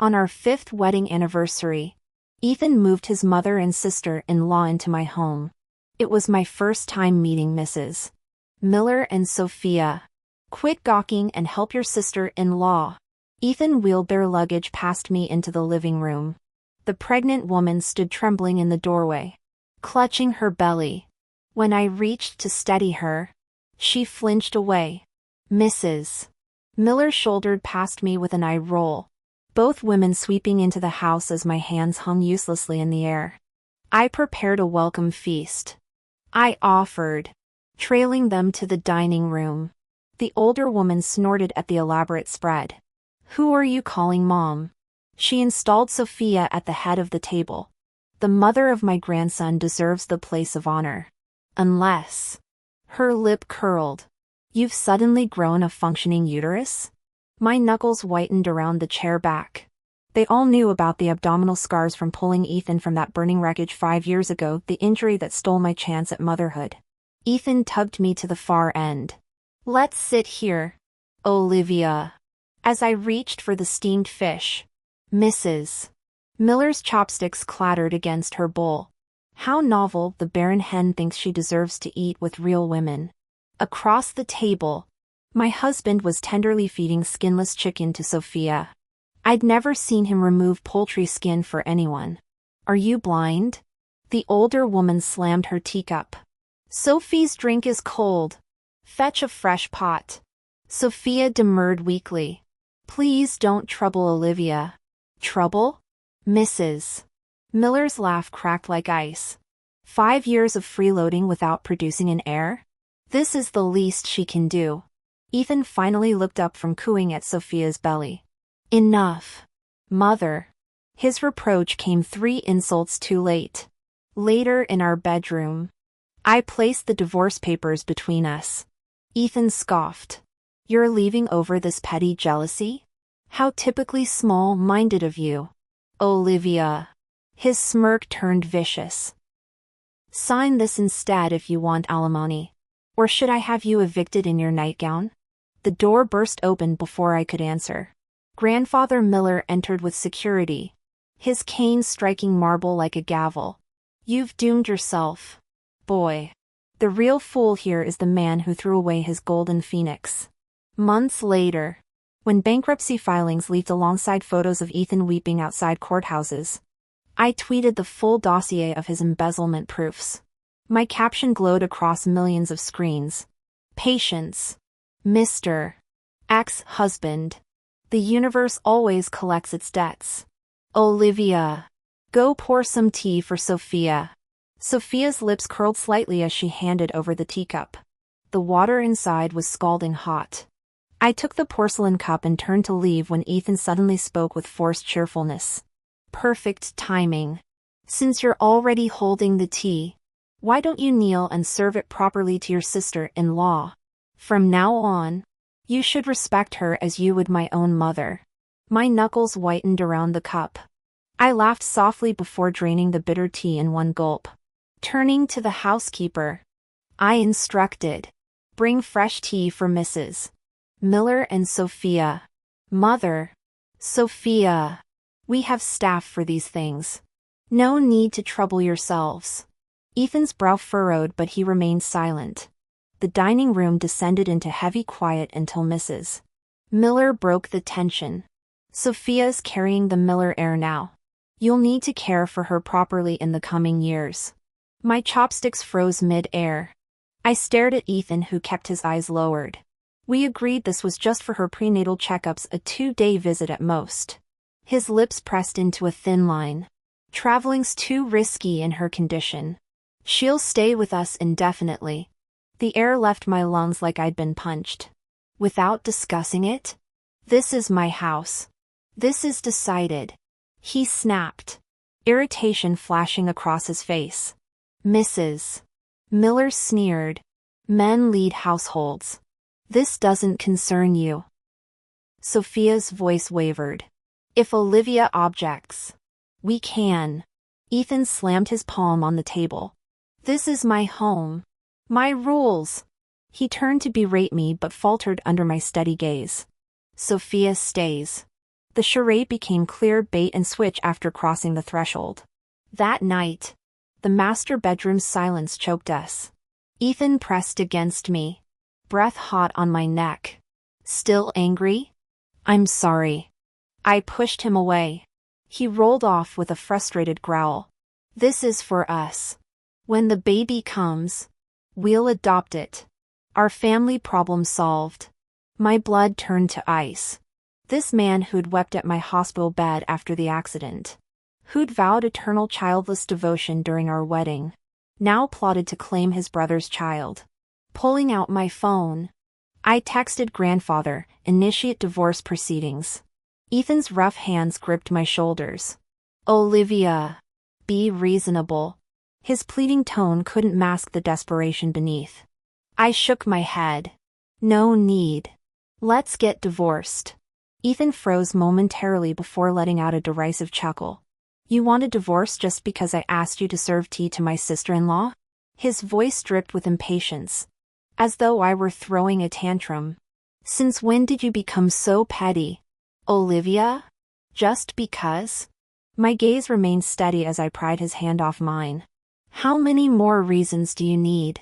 On our 5th wedding anniversary, Ethan moved his mother and sister-in-law into my home. It was my first time meeting Mrs. Miller and Sophia. Quit gawking and help your sister-in-law. Ethan wheeled their luggage past me into the living room. The pregnant woman stood trembling in the doorway, clutching her belly. When I reached to steady her, she flinched away. Mrs. Miller shouldered past me with an eye roll, both women sweeping into the house as my hands hung uselessly in the air. I prepared a welcome feast, I offered, trailing them to the dining room. The older woman snorted at the elaborate spread. Who are you calling Mom? She installed Sophia at the head of the table. The mother of my grandson deserves the place of honor. Unless. Her lip curled. You've suddenly grown a functioning uterus? My knuckles whitened around the chair back. They all knew about the abdominal scars from pulling Ethan from that burning wreckage 5 years ago, the injury that stole my chance at motherhood. Ethan tugged me to the far end. Let's sit here, Olivia. As I reached for the steamed fish, Mrs. Miller's chopsticks clattered against her bowl. How novel, the barren hen thinks she deserves to eat with real women. Across the table, my husband was tenderly feeding skinless chicken to Sophia. I'd never seen him remove poultry skin for anyone. Are you blind? The older woman slammed her teacup. Sophie's drink is cold. Fetch a fresh pot. Sophia demurred weakly. Please don't trouble Olivia. Trouble? Mrs. Miller's laugh cracked like ice. 5 years of freeloading without producing an heir? This is the least she can do. Ethan finally looked up from cooing at Sophia's belly. Enough, Mother. His reproach came 3 insults too late. Later in our bedroom, I placed the divorce papers between us. Ethan scoffed. You're leaving over this petty jealousy? How typically small-minded of you. Olivia. His smirk turned vicious. Sign this instead if you want alimony. Or should I have you evicted in your nightgown? The door burst open before I could answer. Grandfather Miller entered with security, his cane striking marble like a gavel. You've doomed yourself, boy. The real fool here is the man who threw away his golden phoenix. Months later, when bankruptcy filings leaked alongside photos of Ethan weeping outside courthouses, I tweeted the full dossier of his embezzlement proofs. My caption glowed across millions of screens. Patience. Mr. Ex-husband. The universe always collects its debts. Olivia. Go pour some tea for Sophia. Sophia's lips curled slightly as she handed over the teacup. The water inside was scalding hot. I took the porcelain cup and turned to leave when Ethan suddenly spoke with forced cheerfulness. Perfect timing. Since you're already holding the tea, why don't you kneel and serve it properly to your sister-in-law? From now on, you should respect her as you would my own mother. My knuckles whitened around the cup. I laughed softly before draining the bitter tea in one gulp. Turning to the housekeeper, I instructed, bring fresh tea for Mrs. Miller and Sophia. Mother. Sophia. We have staff for these things. No need to trouble yourselves. Ethan's brow furrowed, but he remained silent. The dining room descended into heavy quiet until Mrs. Miller broke the tension. Sophia's carrying the Miller heir now. You'll need to care for her properly in the coming years. My chopsticks froze mid-air. I stared at Ethan, who kept his eyes lowered. We agreed this was just for her prenatal checkups, a 2-day visit at most. His lips pressed into a thin line. Traveling's too risky in her condition. She'll stay with us indefinitely. The air left my lungs like I'd been punched. Without discussing it? This is my house. This is decided. He snapped, irritation flashing across his face. Mrs. Miller sneered. Men lead households. This doesn't concern you. Sophia's voice wavered. If Olivia objects, we can. Ethan slammed his palm on the table. This is my home. My rules. He turned to berate me but faltered under my steady gaze. Sophia stays. The charade became clear bait and switch after crossing the threshold. That night, the master bedroom's silence choked us. Ethan pressed against me, breath hot on my neck. Still angry? I'm sorry. I pushed him away. He rolled off with a frustrated growl. This is for us. When the baby comes, we'll adopt it. Our family problem solved. My blood turned to ice. This man who'd wept at my hospital bed after the accident, who'd vowed eternal childless devotion during our wedding, now plotted to claim his brother's child. Pulling out my phone, I texted grandfather, initiate divorce proceedings. Ethan's rough hands gripped my shoulders. Olivia, be reasonable. His pleading tone couldn't mask the desperation beneath. I shook my head. No need. Let's get divorced. Ethan froze momentarily before letting out a derisive chuckle. You want a divorce just because I asked you to serve tea to my sister-in-law? His voice dripped with impatience, as though I were throwing a tantrum. Since when did you become so petty, Olivia? Just because? My gaze remained steady as I pried his hand off mine. How many more reasons do you need?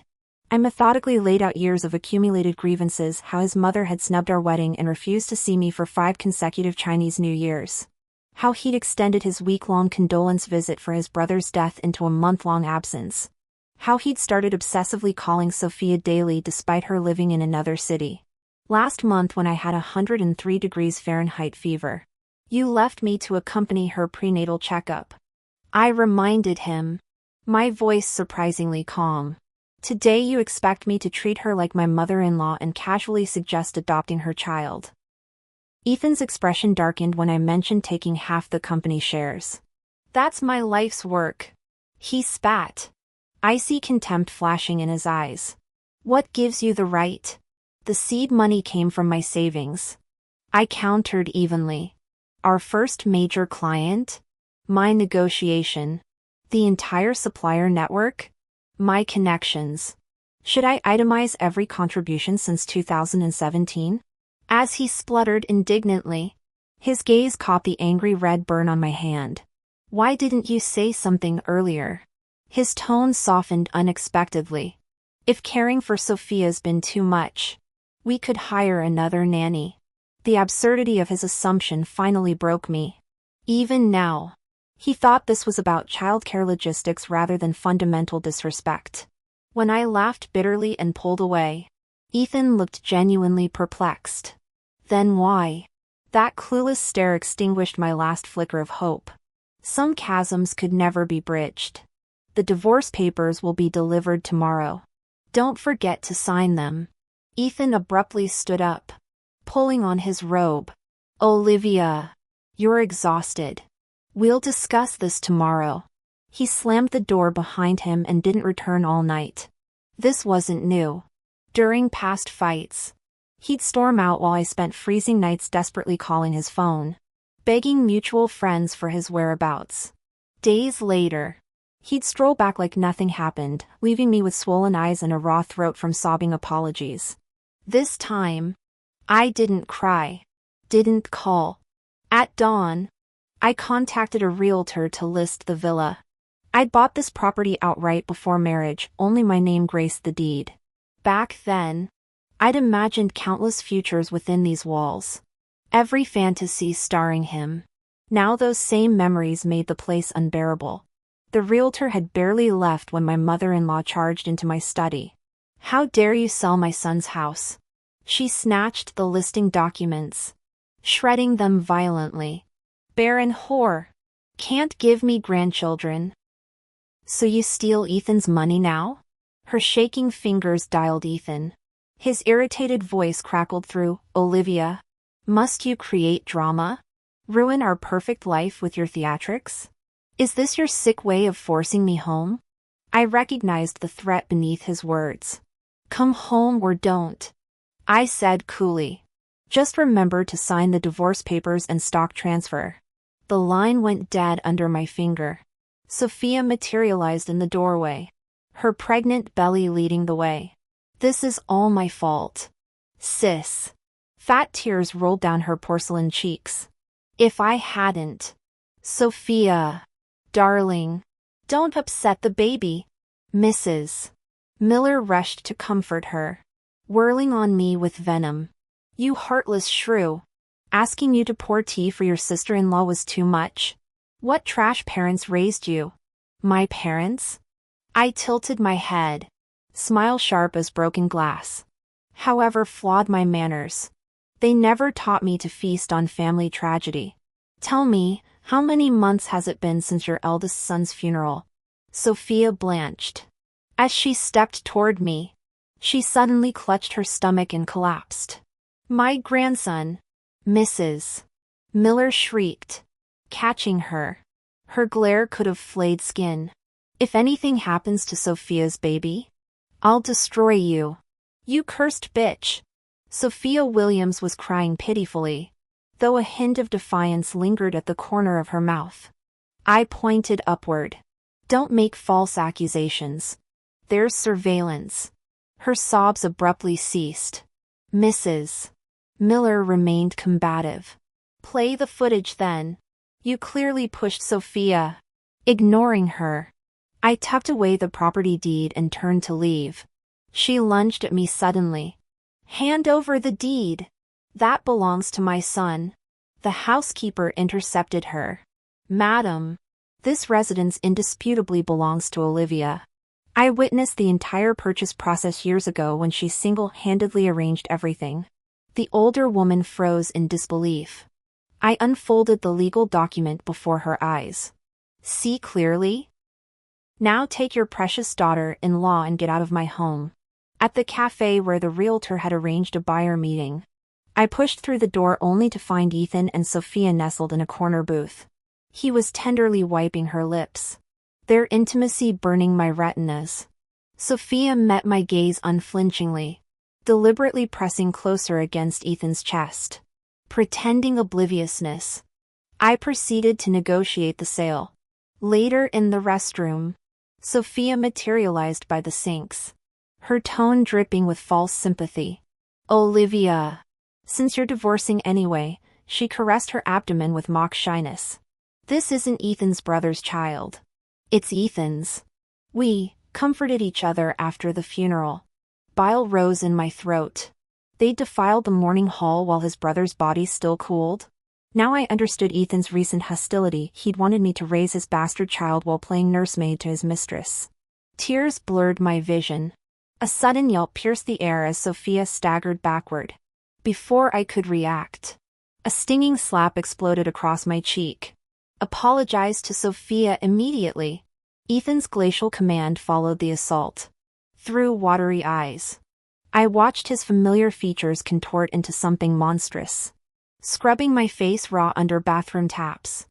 I methodically laid out years of accumulated grievances, how his mother had snubbed our wedding and refused to see me for 5 consecutive Chinese New Years. How he'd extended his week-long condolence visit for his brother's death into a month-long absence. How he'd started obsessively calling Sophia daily despite her living in another city. Last month when I had 103 degrees Fahrenheit fever, you left me to accompany her prenatal checkup. I reminded him, my voice surprisingly calm. Today you expect me to treat her like my mother-in-law and casually suggest adopting her child. Ethan's expression darkened when I mentioned taking half the company shares. That's my life's work. He spat. Icy contempt flashing in his eyes. What gives you the right? The seed money came from my savings. I countered evenly. Our first major client? My negotiation. The entire supplier network? My connections. Should I itemize every contribution since 2017? As he spluttered indignantly, his gaze caught the angry red burn on my hand. Why didn't you say something earlier? His tone softened unexpectedly. If caring for Sophia's been too much, we could hire another nanny. The absurdity of his assumption finally broke me. Even now, he thought this was about childcare logistics rather than fundamental disrespect. When I laughed bitterly and pulled away, Ethan looked genuinely perplexed. Then why? That clueless stare extinguished my last flicker of hope. Some chasms could never be bridged. The divorce papers will be delivered tomorrow. Don't forget to sign them. Ethan abruptly stood up, pulling on his robe. Olivia, you're exhausted. We'll discuss this tomorrow. He slammed the door behind him and didn't return all night. This wasn't new. During past fights, he'd storm out while I spent freezing nights desperately calling his phone, begging mutual friends for his whereabouts. Days later, he'd stroll back like nothing happened, leaving me with swollen eyes and a raw throat from sobbing apologies. This time, I didn't cry, didn't call. At dawn, I contacted a realtor to list the villa. I'd bought this property outright before marriage, only my name graced the deed. Back then, I'd imagined countless futures within these walls. Every fantasy starring him. Now those same memories made the place unbearable. The realtor had barely left when my mother-in-law charged into my study. How dare you sell my son's house? She snatched the listing documents, shredding them violently. Barren whore. Can't give me grandchildren. So you steal Ethan's money now? Her shaking fingers dialed Ethan. His irritated voice crackled through. Olivia, must you create drama? Ruin our perfect life with your theatrics? Is this your sick way of forcing me home? I recognized the threat beneath his words. Come home or don't. I said coolly. Just remember to sign the divorce papers and stock transfer. The line went dead under my finger. Sophia materialized in the doorway, her pregnant belly leading the way. This is all my fault. Sis. Fat tears rolled down her porcelain cheeks. If I hadn't. Sophia. Darling. Don't upset the baby. Mrs. Miller rushed to comfort her, whirling on me with venom. You heartless shrew. Asking you to pour tea for your sister-in-law was too much. What trash parents raised you? My parents? I tilted my head, smile sharp as broken glass. However flawed my manners, they never taught me to feast on family tragedy. Tell me, how many months has it been since your eldest son's funeral? Sophia blanched. As she stepped toward me, she suddenly clutched her stomach and collapsed. My grandson. Mrs. Miller shrieked, catching her. Her glare could have flayed skin. If anything happens to Sophia's baby, I'll destroy you. You cursed bitch. Sophia Williams was crying pitifully, though a hint of defiance lingered at the corner of her mouth. I pointed upward. Don't make false accusations. There's surveillance. Her sobs abruptly ceased. Mrs. Miller remained combative. Play the footage then. You clearly pushed Sophia. Ignoring her, I tucked away the property deed and turned to leave. She lunged at me suddenly. Hand over the deed. That belongs to my son. The housekeeper intercepted her. Madam, this residence indisputably belongs to Olivia. I witnessed the entire purchase process years ago when she single-handedly arranged everything. The older woman froze in disbelief. I unfolded the legal document before her eyes. See clearly? Now take your precious daughter-in-law and get out of my home. At the cafe where the realtor had arranged a buyer meeting, I pushed through the door only to find Ethan and Sophia nestled in a corner booth. He was tenderly wiping her lips, their intimacy burning my retinas. Sophia met my gaze unflinchingly, deliberately pressing closer against Ethan's chest. Pretending obliviousness, I proceeded to negotiate the sale. Later in the restroom, Sophia materialized by the sinks, her tone dripping with false sympathy. Olivia. Since you're divorcing anyway, she caressed her abdomen with mock shyness. This isn't Ethan's brother's child. It's Ethan's. We comforted each other after the funeral. Bile rose in my throat. They'd defiled the mourning hall while his brother's body still cooled. Now I understood Ethan's recent hostility. He'd wanted me to raise his bastard child while playing nursemaid to his mistress. Tears blurred my vision. A sudden yelp pierced the air as Sophia staggered backward. Before I could react, a stinging slap exploded across my cheek. Apologize to Sophia immediately. Ethan's glacial command followed the assault. Through watery eyes, I watched his familiar features contort into something monstrous. Scrubbing my face raw under bathroom taps,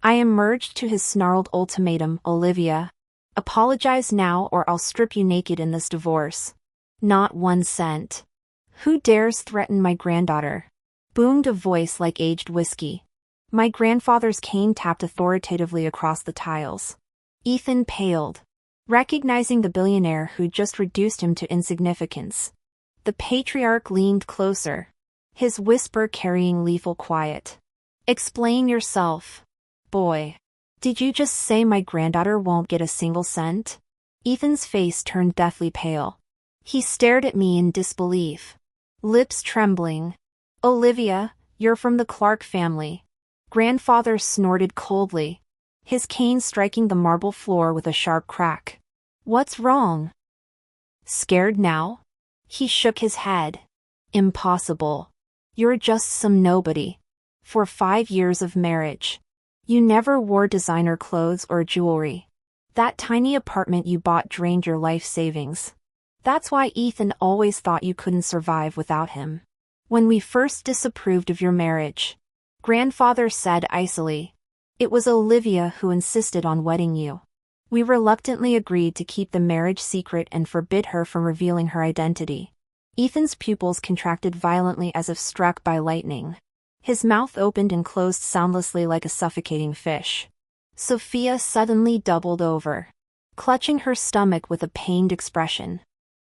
I emerged to his snarled ultimatum. Olivia, apologize now or I'll strip you naked in this divorce. Not 1 cent. Who dares threaten my granddaughter? Boomed a voice like aged whiskey. My grandfather's cane tapped authoritatively across the tiles. Ethan paled, recognizing the billionaire who'd just reduced him to insignificance. The patriarch leaned closer, his whisper carrying lethal quiet. Explain yourself, boy. Did you just say my granddaughter won't get a single cent? Ethan's face turned deathly pale. He stared at me in disbelief, lips trembling. Olivia, you're from the Clark family. Grandfather snorted coldly, his cane striking the marble floor with a sharp crack. What's wrong? Scared now? He shook his head. Impossible. You're just some nobody. For 5 years of marriage, you never wore designer clothes or jewelry. That tiny apartment you bought drained your life savings. That's why Ethan always thought you couldn't survive without him. When we first disapproved of your marriage, Grandfather said icily, it was Olivia who insisted on wedding you. We reluctantly agreed to keep the marriage secret and forbid her from revealing her identity. Ethan's pupils contracted violently as if struck by lightning. His mouth opened and closed soundlessly like a suffocating fish. Sophia suddenly doubled over, clutching her stomach with a pained expression.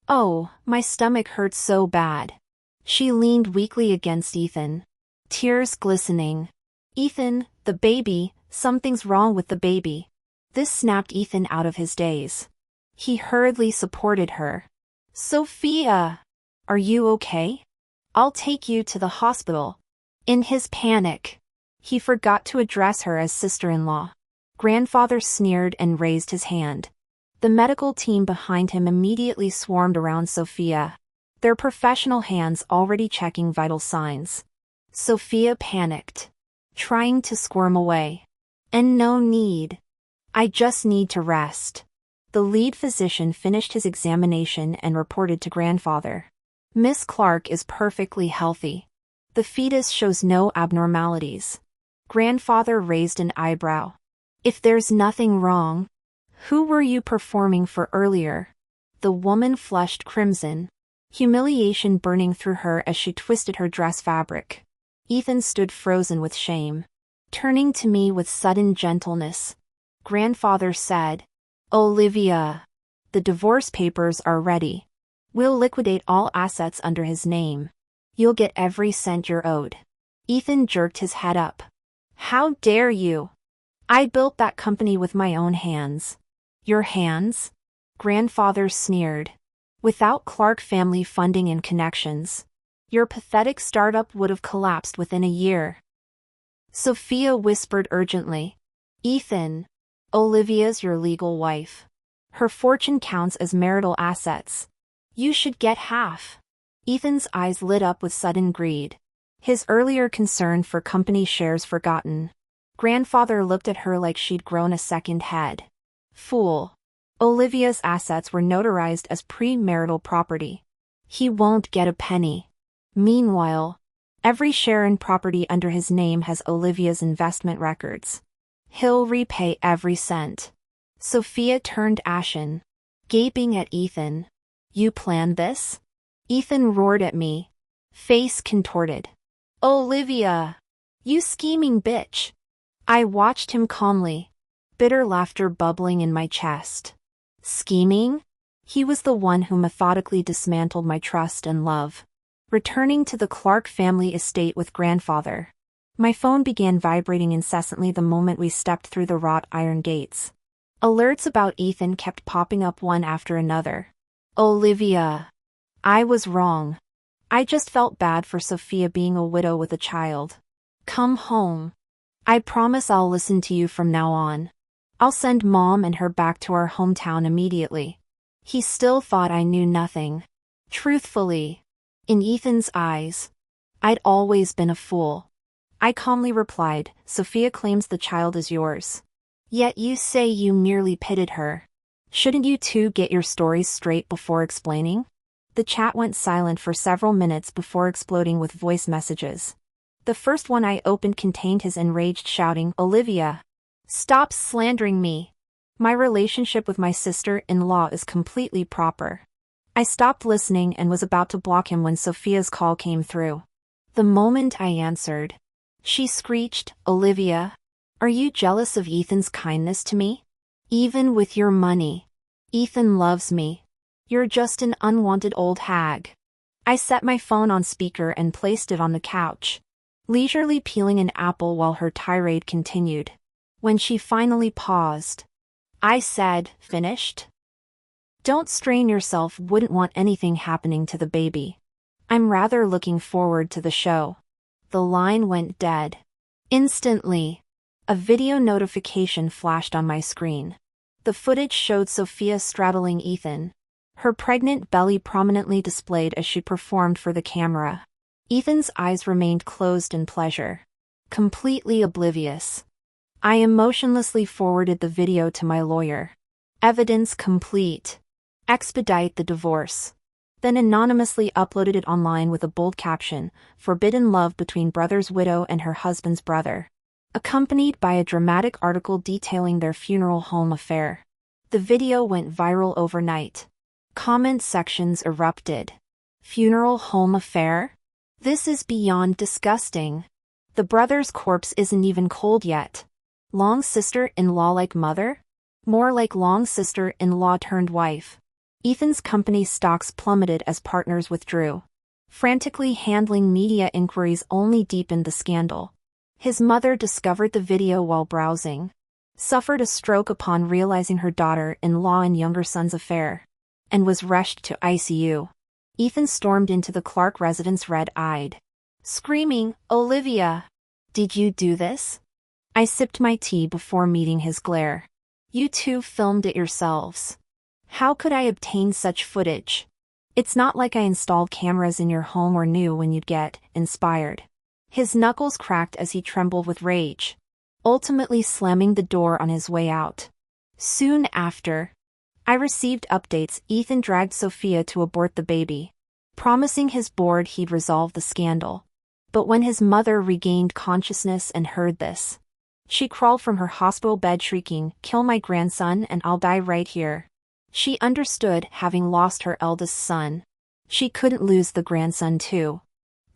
Oh, my stomach hurts so bad. She leaned weakly against Ethan, tears glistening. Ethan, the baby, something's wrong with the baby. This snapped Ethan out of his daze. He hurriedly supported her. Sophia! Are you okay? I'll take you to the hospital. In his panic, he forgot to address her as sister-in-law. Grandfather sneered and raised his hand. The medical team behind him immediately swarmed around Sophia, their professional hands already checking vital signs. Sophia panicked, trying to squirm away. And no need. I just need to rest. The lead physician finished his examination and reported to grandfather. Miss Clark is perfectly healthy. The fetus shows no abnormalities. Grandfather raised an eyebrow. If there's nothing wrong, who were you performing for earlier? The woman flushed crimson, humiliation burning through her as she twisted her dress fabric. Ethan stood frozen with shame. Turning to me with sudden gentleness, grandfather said, Olivia, the divorce papers are ready. We'll liquidate all assets under his name. You'll get every cent you're owed. Ethan jerked his head up. How dare you? I built that company with my own hands. Your hands? Grandfather sneered. Without Clark family funding and connections, your pathetic startup would have collapsed within a year. Sophia whispered urgently. Ethan, Olivia's your legal wife. Her fortune counts as marital assets. You should get half. Ethan's eyes lit up with sudden greed, his earlier concern for company shares forgotten. Grandfather looked at her like she'd grown a second head. Fool. Olivia's assets were notarized as premarital property. He won't get a penny. Meanwhile, every share in property under his name has Olivia's investment records. He'll repay every cent. Sophia turned ashen, gaping at Ethan. You planned this? Ethan roared at me, face contorted. Olivia! You scheming bitch! I watched him calmly, bitter laughter bubbling in my chest. Scheming? He was the one who methodically dismantled my trust and love. Returning to the Clark family estate with grandfather, my phone began vibrating incessantly the moment we stepped through the wrought iron gates. Alerts about Ethan kept popping up one after another. Olivia. I was wrong. I just felt bad for Sophia being a widow with a child. Come home. I promise I'll listen to you from now on. I'll send Mom and her back to our hometown immediately. He still thought I knew nothing. Truthfully, in Ethan's eyes, I'd always been a fool. I calmly replied, Sophia claims the child is yours. Yet you say you merely pitied her. Shouldn't you two get your stories straight before explaining? The chat went silent for several minutes before exploding with voice messages. The first one I opened contained his enraged shouting, Olivia! Stop slandering me! My relationship with my sister-in-law is completely proper. I stopped listening and was about to block him when Sophia's call came through. The moment I answered, she screeched, Olivia, are you jealous of Ethan's kindness to me? Even with your money. Ethan loves me. You're just an unwanted old hag. I set my phone on speaker and placed it on the couch, leisurely peeling an apple while her tirade continued. When she finally paused, I said, finished? Don't strain yourself, wouldn't want anything happening to the baby. I'm rather looking forward to the show. The line went dead. Instantly, a video notification flashed on my screen. The footage showed Sophia straddling Ethan, her pregnant belly prominently displayed as she performed for the camera. Ethan's eyes remained closed in pleasure, completely oblivious. I emotionlessly forwarded the video to my lawyer. Evidence complete. Expedite the divorce. Then anonymously uploaded it online with a bold caption, Forbidden Love Between Brother's Widow and Her Husband's Brother, accompanied by a dramatic article detailing their funeral home affair. The video went viral overnight. Comment sections erupted. Funeral home affair? This is beyond disgusting. The brother's corpse isn't even cold yet. Long sister-in-law like mother? More like long sister-in-law turned wife. Ethan's company stocks plummeted as partners withdrew. Frantically handling media inquiries only deepened the scandal. His mother discovered the video while browsing, suffered a stroke upon realizing her daughter-in-law and younger son's affair, and was rushed to ICU. Ethan stormed into the Clark residence red-eyed, screaming, "Olivia! Did you do this?" I sipped my tea before meeting his glare. "You two filmed it yourselves. How could I obtain such footage? It's not like I installed cameras in your home or knew when you'd get inspired." His knuckles cracked as he trembled with rage, ultimately slamming the door on his way out. Soon after, I received updates. Ethan dragged Sophia to abort the baby, promising his board he'd resolve the scandal. But when his mother regained consciousness and heard this, she crawled from her hospital bed shrieking, "Kill my grandson and I'll die right here." She understood, having lost her eldest son, she couldn't lose the grandson too.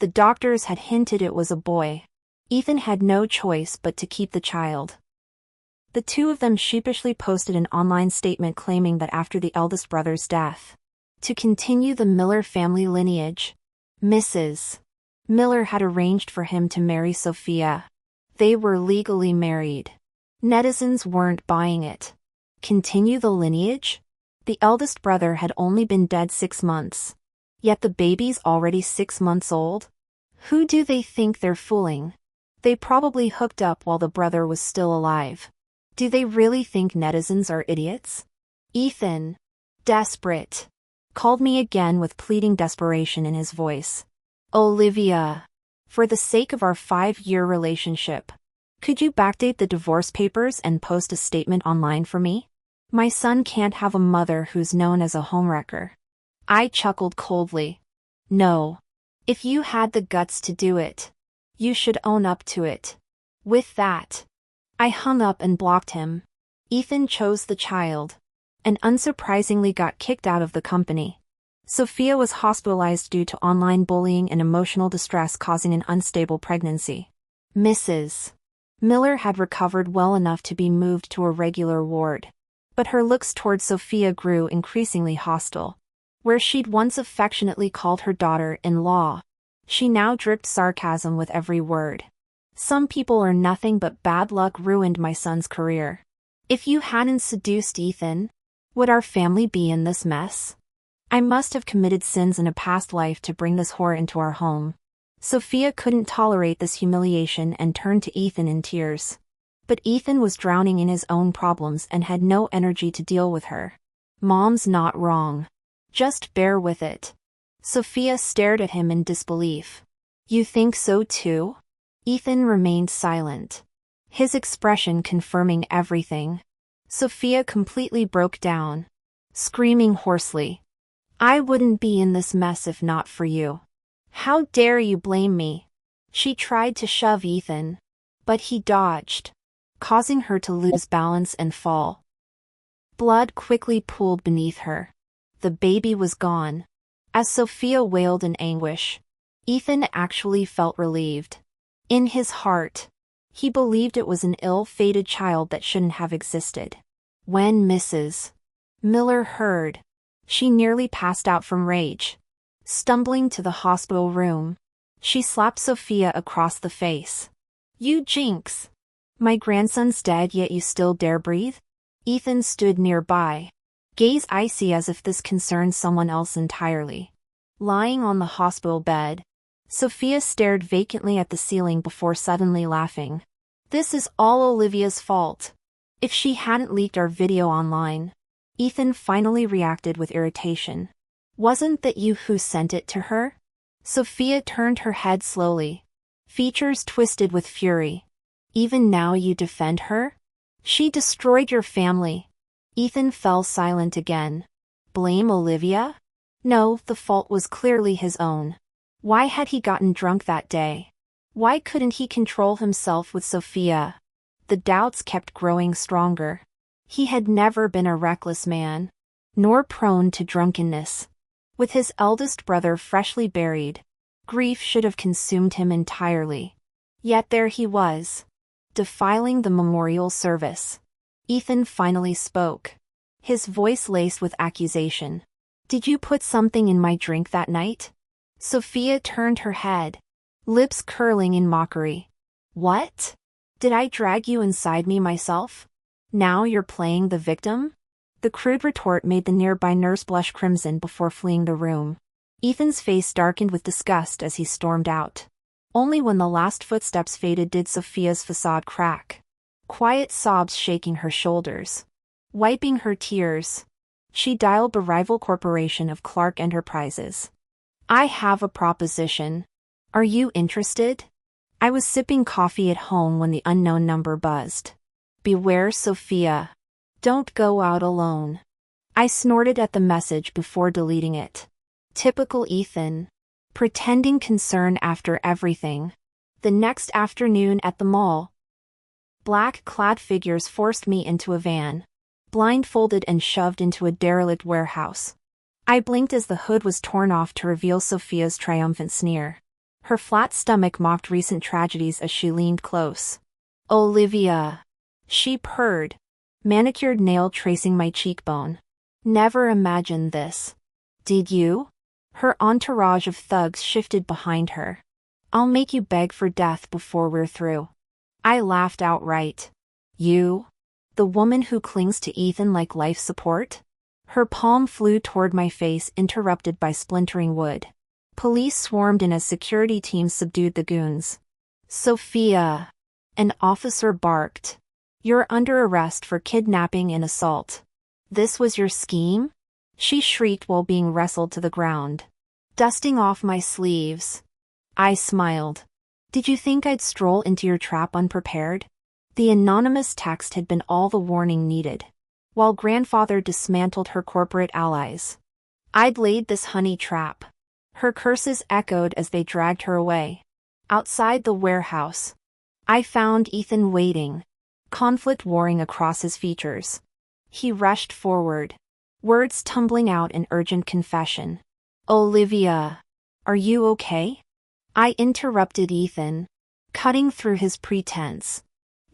The doctors had hinted it was a boy. Ethan had no choice but to keep the child. The two of them sheepishly posted an online statement claiming that after the eldest brother's death, to continue the Miller family lineage, Mrs. Miller had arranged for him to marry Sophia. They were legally married. Netizens weren't buying it. Continue the lineage? The eldest brother had only been dead 6 months. Yet the baby's already 6 months old? Who do they think they're fooling? They probably hooked up while the brother was still alive. Do they really think netizens are idiots? Ethan, desperate, called me again with pleading desperation in his voice. "Olivia, for the sake of our 5-year relationship, could you backdate the divorce papers and post a statement online for me? My son can't have a mother who's known as a homewrecker." I chuckled coldly. "No. If you had the guts to do it, you should own up to it." With that, I hung up and blocked him. Ethan chose the child, and unsurprisingly got kicked out of the company. Sophia was hospitalized due to online bullying and emotional distress causing an unstable pregnancy. Mrs. Miller had recovered well enough to be moved to a regular ward, but her looks toward Sophia grew increasingly hostile. Where she'd once affectionately called her daughter-in-law, she now dripped sarcasm with every word. "Some people are nothing but bad luck ruined my son's career. If you hadn't seduced Ethan, would our family be in this mess? I must have committed sins in a past life to bring this whore into our home." Sophia couldn't tolerate this humiliation and turned to Ethan in tears. But Ethan was drowning in his own problems and had no energy to deal with her. "Mom's not wrong. Just bear with it." Sophia stared at him in disbelief. "You think so too?" Ethan remained silent, his expression confirming everything. Sophia completely broke down, screaming hoarsely, "I wouldn't be in this mess if not for you. How dare you blame me?" She tried to shove Ethan, but he dodged, causing her to lose balance and fall. Blood quickly pooled beneath her. The baby was gone. As Sophia wailed in anguish, Ethan actually felt relieved. In his heart, he believed it was an ill-fated child that shouldn't have existed. When Mrs. Miller heard, she nearly passed out from rage. Stumbling to the hospital room, she slapped Sophia across the face. "You jinx! My grandson's dead yet you still dare breathe?" Ethan stood nearby, gaze icy as if this concerned someone else entirely. Lying on the hospital bed, Sophia stared vacantly at the ceiling before suddenly laughing. "This is all Olivia's fault. If she hadn't leaked our video online." Ethan finally reacted with irritation. "Wasn't that you who sent it to her?" Sophia turned her head slowly, features twisted with fury. "Even now you defend her? She destroyed your family." Ethan fell silent again. Blame Olivia? No, the fault was clearly his own. Why had he gotten drunk that day? Why couldn't he control himself with Sophia? The doubts kept growing stronger. He had never been a reckless man, nor prone to drunkenness. With his eldest brother freshly buried, grief should have consumed him entirely. Yet there he was, defiling the memorial service. Ethan finally spoke, his voice laced with accusation. "Did you put something in my drink that night?" Sophia turned her head, lips curling in mockery. What? Did I drag you inside me myself? Now you're playing the victim? The crude retort made the nearby nurse blush crimson before fleeing the room. Ethan's face darkened with disgust as he stormed out. Only when the last footsteps faded did Sophia's facade crack. Quiet sobs shaking her shoulders. Wiping her tears, she dialed the rival corporation of Clark Enterprises. I have a proposition. Are you interested? I was sipping coffee at home when the unknown number buzzed. Beware, Sophia. Don't go out alone. I snorted at the message before deleting it. Typical Ethan. Pretending concern after everything. The next afternoon at the mall, black-clad figures forced me into a van, blindfolded and shoved into a derelict warehouse. I blinked as the hood was torn off to reveal Sophia's triumphant sneer. Her flat stomach mocked recent tragedies as she leaned close. Olivia. She purred, manicured nail tracing my cheekbone. Never imagined this. Did you? Her entourage of thugs shifted behind her. I'll make you beg for death before we're through. I laughed outright. You? The woman who clings to Ethan like life support? Her palm flew toward my face, interrupted by splintering wood. Police swarmed in as security teams subdued the goons. Sophia. An officer barked. You're under arrest for kidnapping and assault. This was your scheme? She shrieked while being wrestled to the ground. Dusting off my sleeves, I smiled. Did you think I'd stroll into your trap unprepared? The anonymous text had been all the warning needed. While grandfather dismantled her corporate allies, I'd laid this honey trap. Her curses echoed as they dragged her away. Outside the warehouse, I found Ethan waiting, conflict warring across his features. He rushed forward, words tumbling out in urgent confession. Olivia, are you okay? I interrupted Ethan, cutting through his pretense.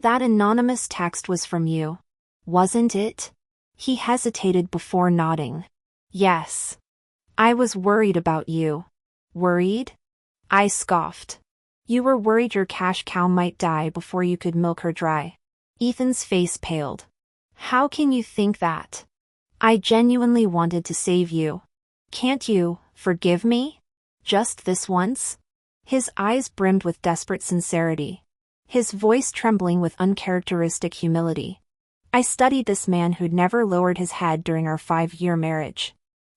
That anonymous text was from you, wasn't it? He hesitated before nodding. Yes. I was worried about you. Worried? I scoffed. You were worried your cash cow might die before you could milk her dry. Ethan's face paled. How can you think that? I genuinely wanted to save you. Can't you forgive me? Just this once? His eyes brimmed with desperate sincerity, his voice trembling with uncharacteristic humility. I studied this man who'd never lowered his head during our 5-year marriage.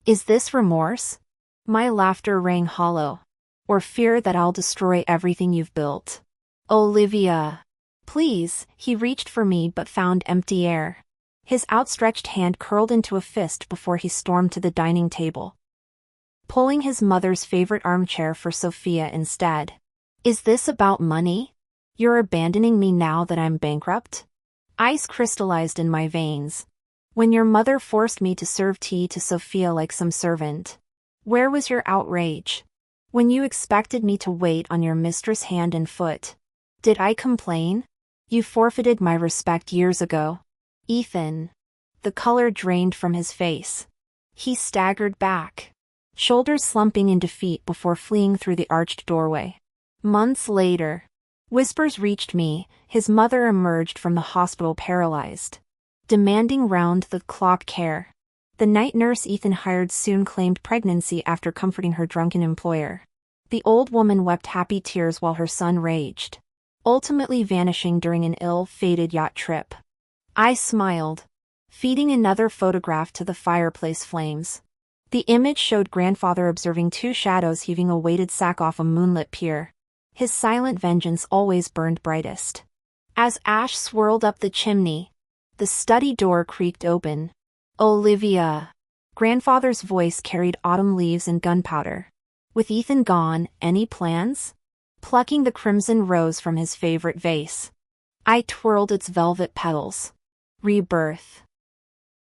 Is this remorse? My laughter rang hollow. Or fear that I'll destroy everything you've built? Olivia. Please, he reached for me but found empty air. His outstretched hand curled into a fist before he stormed to the dining table, pulling his mother's favorite armchair for Sophia instead. Is this about money? You're abandoning me now that I'm bankrupt? Ice crystallized in my veins. When your mother forced me to serve tea to Sophia like some servant, where was your outrage? When you expected me to wait on your mistress hand and foot, did I complain? You forfeited my respect years ago. Ethan. The color drained from his face. He staggered back, shoulders slumping in defeat before fleeing through the arched doorway. Months later, whispers reached me. His mother emerged from the hospital paralyzed, demanding round-the-clock care. The night nurse Ethan hired soon claimed pregnancy after comforting her drunken employer. The old woman wept happy tears while her son raged, ultimately vanishing during an ill-fated yacht trip. I smiled, feeding another photograph to the fireplace flames. The image showed grandfather observing two shadows heaving a weighted sack off a moonlit pier. His silent vengeance always burned brightest. As ash swirled up the chimney, the study door creaked open. Olivia. Grandfather's voice carried autumn leaves and gunpowder. With Ethan gone, any plans? Plucking the crimson rose from his favorite vase, I twirled its velvet petals. Rebirth.